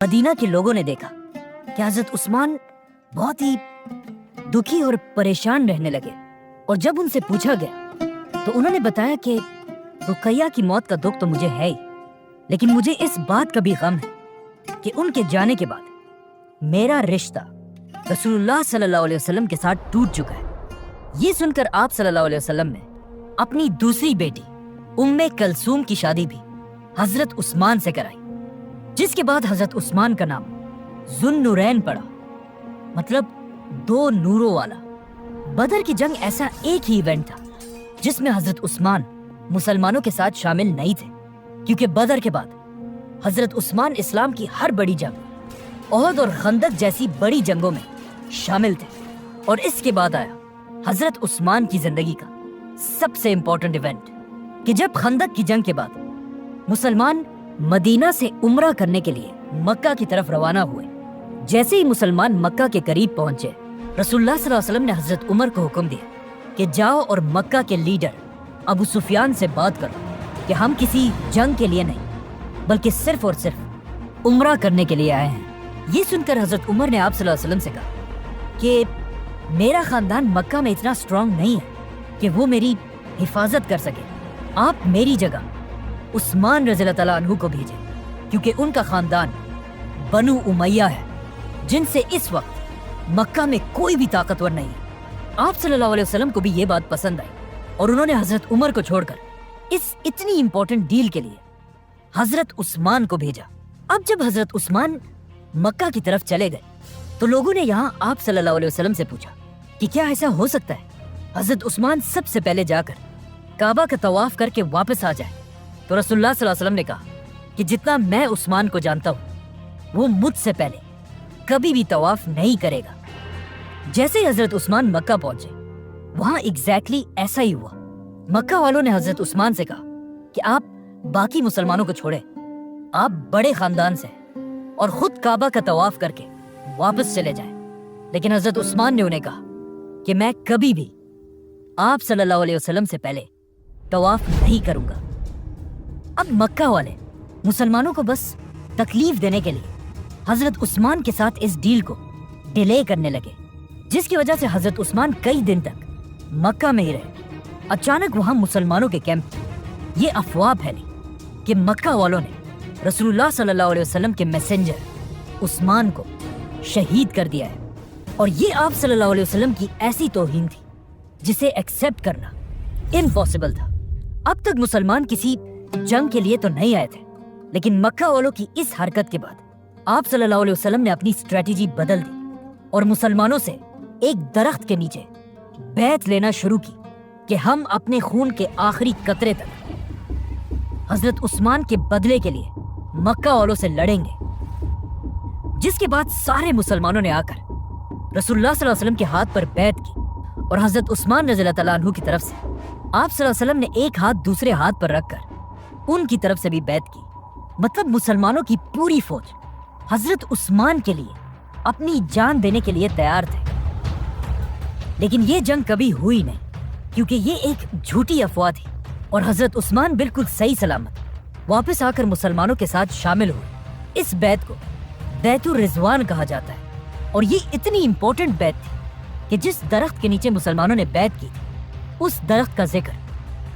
Medina के लोगों ने देखा कि हजरत उस्मान बहुत ही दुखी और परेशान रहने लगे, और जब उनसे पूछा गया तो उन्होंने बताया कि रुकैया की मौत का दुख तो मुझे है ही, लेकिन मुझे इस बात का भी गम है कि उनके जाने के बाद मेरा रिश्ता रसूलुल्लाह सल्लल्लाहु अलैहि वसल्लम के साथ टूट चुका है। ये सुनकर आप सल्लल्लाहु अलैहि वसल्लम ने अपनी दूसरी बेटी उम्मे कलसूम की शादी भी हजरत उस्मान से कराई, जिसके बाद हजरत उस्मान का नाम जुन्नुरैन पड़ा, मतलब दो नूरों वाला। बदर की जंग ऐसा एक ही इवेंट था जिसमें हजरत उस्मान मुसलमानों के साथ शामिल नहीं थे, क्योंकि बदर के बाद हजरत उस्मान इस्लाम की हर बड़ी जंग, ओहद और खंदक जैसी बड़ी जंगों में शामिल थे, और इसके बाद आया हजरत उस्मान की जिंदगी का सबसे इंपॉर्टेंट इवेंट कि जब खंदक की जंग के बाद मुसलमान मदीना से उम्रा करने के लिए मक्का की तरफ रवाना हुए। जैसे ही मुसलमान मक्का के करीब पहुंचे, रसूलुल्लाह सल्लल्लाहु अलैहि वसल्लम ने हजरत उमर को हुक्म दिया कि जाओ और मक्का के लीडर अबू सुफियान से बात करो कि हम किसी जंग के लिए नहीं बल्कि सिर्फ और सिर्फ उम्रा करने के लिए आए हैं। ये सुनकर हजरत उमर ने आप सल्लल्लाहु अलैहि वसल्लम से कहा कि मेरा खानदान मक्का में इतना स्ट्रांग नहीं है कि वो मेरी हिफाजत कर सके, आप मेरी जगह उस्मान रज़ियल्लाहु तआला अन्हु को भेजें, क्योंकि उनका खानदान बनु उमैया है जिनसे इस वक्त मक्का में कोई भी ताकतवर नहीं है। आप सल्लल्लाहु अलैहि वसल्लम को भी ये बात पसंद आई और उन्होंने हजरत उमर को छोड़कर इस इतनी इंपॉर्टेंट डील के लिए हजरत उस्मान को भेजा। अब जब हजरत उस्मान मक्का की तरफ चले गए तो लोगों ने यहाँ आप सल्लल्लाहु अलैहि वसल्लम से पूछा कि क्या ऐसा हो सकता है हजरत उस्मान सबसे पहले जाकर काबा का तवाफ करके वापस आ जाए। तो रसूलुल्लाह सल्लल्लाहु अलैहि वसल्लम ने कहा कि जितना मैं उस्मान को जानता हूँ वो मुझसे पहले कभी भी तवाफ नहीं करेगा। जैसे ही हजरत उस्मान मक्का पहुंचे, वहां एग्जैक्टली ऐसा ही हुआ। मक्का वालों ने हजरत उस्मान से कहा कि आप बाकी मुसलमानों को छोड़े, आप बड़े खानदान से हैं और खुद काबा का तवाफ करके वापस चले जाएं। लेकिन हजरत उस्मान ने उन्हें कहा कि मैं कभी भी आप सल्लल्लाहु अलैहि वसल्लम से पहले तवाफ नहीं करूंगा। अब मक्का वाले मुसलमानों को बस तकलीफ देने के लिए हजरत उस्मान के साथ इस डील को डिले करने लगे, जिसकी वजह से हजरत उस्मान कई दिन तक मक्का में ही रहे। अचानक वहां मुसलमानों के कैंप ये अफवाह फैली कि मक्का वालों ने रसूलुल्लाह सल्लल्लाहु अलैहि वसल्लम के मैसेंजर उस्मान को शहीद कर दिया है, और ये आप सल्लल्लाहु अलैहि वसल्लम की ऐसी तौहीन थी जिसे एक्सेप्ट करना इम्पॉसिबल था। अब तक मुसलमान किसी जंग के लिए तो नहीं आए थे, लेकिन मक्का वालों की इस हरकत के बाद आप सल्लल्लाहु अलैहि वसल्लम ने अपनी स्ट्रेटेजी बदल दी और मुसलमानों से एक दरख्त के नीचे बैत लेना शुरू की कि हम अपने खून के आखिरी कतरे तक हजरत उस्मान के बदले के लिए मक्का वालों से लड़ेंगे। जिसके बाद सारे मुसलमानों ने आकर रसूलुल्लाह सल्लल्लाहु अलैहि वसल्लम के हाथ पर बैत की, और हजरत उस्मान रज़ियल्लाहु तआला अन्हु की तरफ से आप सल्लल्लाहु अलैहि वसल्लम ने एक हाथ दूसरे हाथ पर रखकर उनकी तरफ से भी बैत की। मतलब मुसलमानों की पूरी फौज हजरत उस्मान के लिए अपनी जान देने के लिए तैयार थे। लेकिन ये जंग कभी हुई नहीं, क्योंकि ये एक झूठी अफवाह थी और हजरत उस्मान बिल्कुल सही सलामत वापस आकर मुसलमानों के साथ शामिल हुए। इस बैत को बैतुर रिजवान कहा जाता है, और ये इतनी इंपॉर्टेंट बैत थी कि जिस दरख्त के नीचे मुसलमानों ने बैत की थी उस दरख्त का जिक्र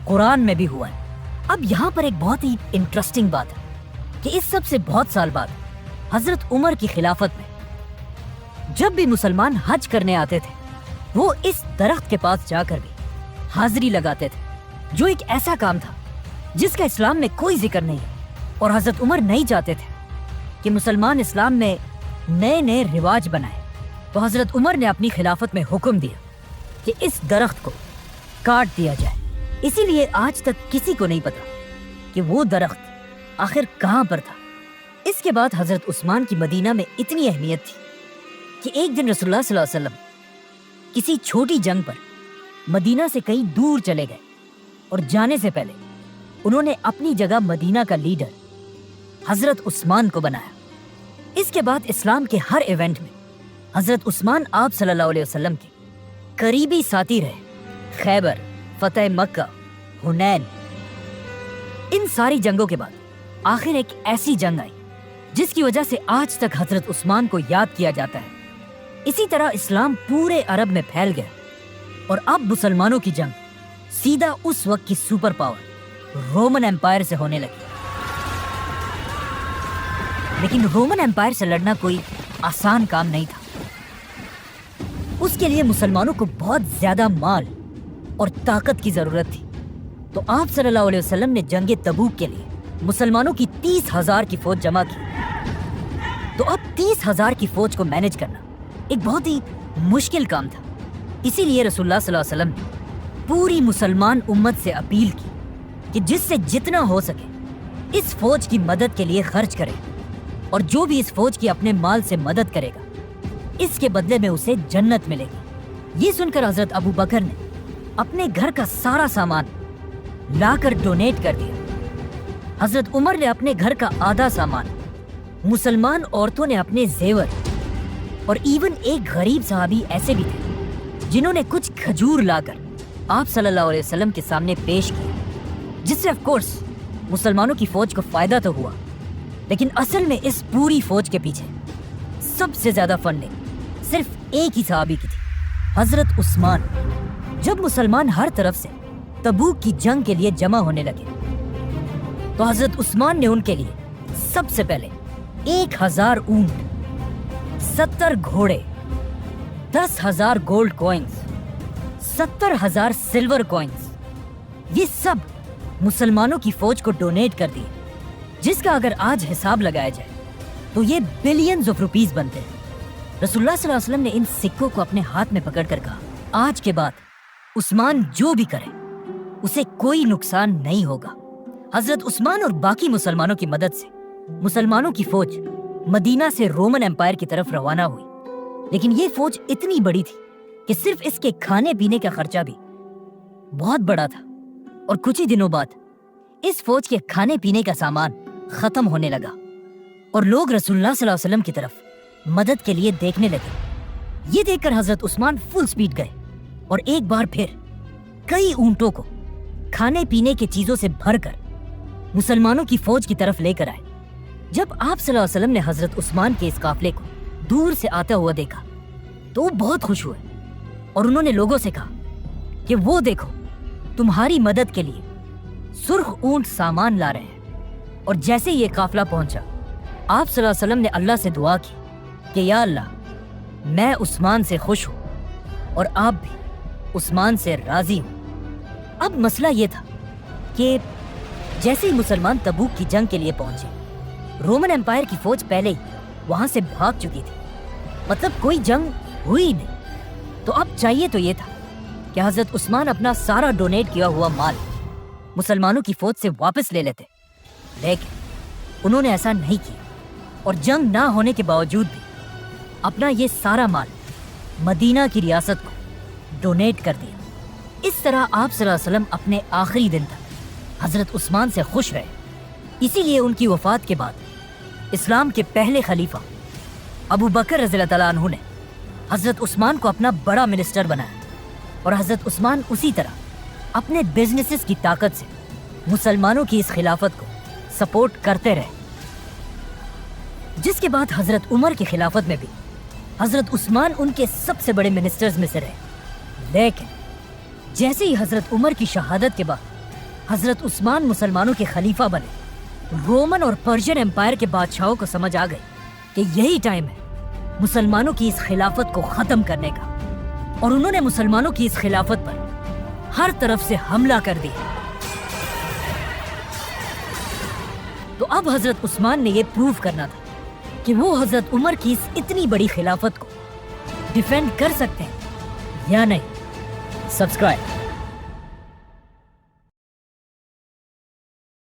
कुरान में भी हुआ है। अब यहाँ पर एक बहुत ही इंटरेस्टिंग बात है कि इस सब से बहुत साल बाद हजरत उमर की खिलाफत में जब भी मुसलमान हज करने आते थे, वो इस दरख्त के पास जाकर भी हाजिरी लगाते थे, जो एक ऐसा काम था जिसका इस्लाम में कोई जिक्र नहीं है। और हजरत उमर नहीं चाहते थे कि मुसलमान इस्लाम में नए नए रिवाज बनाए, तो हजरत उमर ने अपनी खिलाफत में हुक्म दिया कि इस दरख्त को काट दिया जाए। इसीलिए आज तक किसी को नहीं पता कि वो दरख्त आखिर कहाँ पर था। इसके बाद हजरत उस्मान की मदीना में इतनी अहमियत थी कि एक दिन रसूलुल्लाह सल्लल्लाहु अलैहि वसल्लम किसी छोटी जंग पर मदीना से कहीं दूर चले गए, और जाने से पहले उन्होंने अपनी जगह मदीना का लीडर हजरत उस्मान को बनाया। इसके बाद इस्लाम के हर इवेंट में हजरत उस्मान आप सल्लल्लाहु अलैहि वसल्लम के करीबी साथी रहे। खैबर, फतेह मक्का, हुनैन, इन सारी जंगों के बाद आखिर एक ऐसी जंग आई جس کی وجہ سے آج تک حضرت عثمان کو یاد کیا جاتا ہے۔ اسی طرح اسلام پورے عرب میں پھیل گیا اور اب مسلمانوں کی جنگ سیدھا اس وقت کی سپر پاور رومن ایمپائر سے ہونے لگی۔ لیکن رومن ایمپائر سے لڑنا کوئی آسان کام نہیں تھا۔ اس کے لیے مسلمانوں کو بہت زیادہ مال اور طاقت کی ضرورت تھی۔ تو آپ صلی اللہ علیہ وسلم نے جنگ تبوک کے لیے مسلمانوں کی 30,000 کی فوج جمع کی۔ تو اب 30,000 کی فوج کو مینج کرنا ایک بہت ہی مشکل کام تھا۔ اسی لیے رسول اللہ صلی اللہ علیہ وسلم نے پوری مسلمان امت سے اپیل کی کہ جس سے جتنا ہو سکے اس فوج کی مدد کے لیے خرچ کرے، اور جو بھی اس فوج کی اپنے مال سے مدد کرے گا اس کے بدلے میں اسے جنت ملے گی۔ یہ سن کر حضرت ابو بکر نے اپنے گھر کا سارا سامان لا کر ڈونیٹ کر دیا۔ حضرت عمر نے اپنے گھر کا آدھا سامان، مسلمان عورتوں نے اپنے زیور، اور ایون ایک غریب صحابی ایسے بھی تھے جنہوں نے کچھ کھجور لا کر آپ صلی اللہ علیہ وسلم کے سامنے پیش کیا، جس سے آف کورس مسلمانوں کی فوج کو فائدہ تو ہوا، لیکن اصل میں اس پوری فوج کے پیچھے سب سے زیادہ فنڈنگ صرف ایک ہی صحابی کی تھی، حضرت عثمان۔ جب مسلمان ہر طرف سے تبوک کی جنگ کے لیے جمع ہونے لگے تو حضرت عثمان نے ان کے لیے سب سے پہلے 1,000 اونٹ، 70 گھوڑے، 10,000 گولڈ کوئنز، 70,000 سلور کوئنز، یہ سب مسلمانوں کی فوج کو ڈونیٹ کر دیے، جس کا اگر آج حساب لگایا جائے تو یہ بلینز آف روپیز بنتے ہیں۔ رسول اللہ صلی اللہ علیہ وسلم نے ان سکوں کو اپنے ہاتھ میں پکڑ کر کہا، آج کے بعد عثمان جو بھی کرے اسے کوئی نقصان نہیں ہوگا۔ حضرت عثمان اور باقی مسلمانوں کی مدد سے مسلمانوں کی فوج مدینہ سے رومن ایمپائر کی طرف روانہ ہوئی، لیکن یہ فوج اتنی بڑی تھی کہ صرف اس کے کھانے پینے کا خرچہ بھی بہت بڑا تھا، اور کچھ ہی دنوں بعد اس فوج کے کھانے پینے کا سامان ختم ہونے لگا، اور لوگ رسول اللہ صلی اللہ علیہ وسلم کی طرف مدد کے لیے دیکھنے لگے۔ یہ دیکھ کر حضرت عثمان فل سپیڈ گئے اور ایک بار پھر کئی اونٹوں کو کھانے پینے کی چیزوں سے بھر کر مسلمانوں کی فوج کی طرف لے کر آئے۔ جب آپ صلی اللہ علیہ وسلم نے حضرت عثمان کے اس قافلے کو دور سے آتا ہوا دیکھا تو وہ بہت خوش ہوئے، اور انہوں نے لوگوں سے کہا کہ وہ دیکھو تمہاری مدد کے لیے سرخ اونٹ سامان لا رہے ہیں۔ اور جیسے یہ قافلہ پہنچا آپ صلی اللہ علیہ وسلم نے اللہ سے دعا کی کہ یا اللہ، میں عثمان سے خوش ہوں اور آپ بھی عثمان سے راضی ہوں۔ اب مسئلہ یہ تھا کہ جیسے ہی مسلمان تبوک کی جنگ کے لیے پہنچے، رومن ایمپائر کی فوج پہلے ہی وہاں سے بھاگ چکی تھی، مطلب کوئی جنگ ہوئی نہیں۔ تو اب چاہیے تو یہ تھا کہ حضرت عثمان اپنا سارا ڈونیٹ کیا ہوا مال مسلمانوں کی فوج سے واپس لے لیتے، لیکن انہوں نے ایسا نہیں کیا، اور جنگ نہ ہونے کے باوجود بھی اپنا یہ سارا مال مدینہ کی ریاست کو ڈونیٹ کر دیا۔ اس طرح آپ صلی اللہ علیہ وسلم اپنے آخری دن تک حضرت عثمان سے خوش رہے۔ اسی لیے ان کی وفات کے بعد اسلام کے پہلے خلیفہ ابو بکر رضی اللہ تعالیٰ عنہ نے حضرت عثمان کو اپنا بڑا منسٹر بنایا، اور حضرت عثمان اسی طرح اپنے بزنسز کی طاقت سے مسلمانوں کی اس خلافت کو سپورٹ کرتے رہے، جس کے بعد حضرت عمر کی خلافت میں بھی حضرت عثمان ان کے سب سے بڑے منسٹرز میں سے رہے۔ لیکن جیسے ہی حضرت عمر کی شہادت کے بعد حضرت عثمان مسلمانوں کے خلیفہ بنے، رومن اور پرشین ایمپائر کے بادشاہوں کو سمجھ آ گئی کہ یہی ٹائم ہے مسلمانوں کی اس خلافت کو ختم کرنے کا، اور انہوں نے مسلمانوں کی اس خلافت پر ہر طرف سے حملہ کر دیا۔ تو اب حضرت عثمان نے یہ پروف کرنا تھا کہ وہ حضرت عمر کی اس اتنی بڑی خلافت کو ڈیفینڈ کر سکتے ہیں یا نہیں۔ سبسکرائب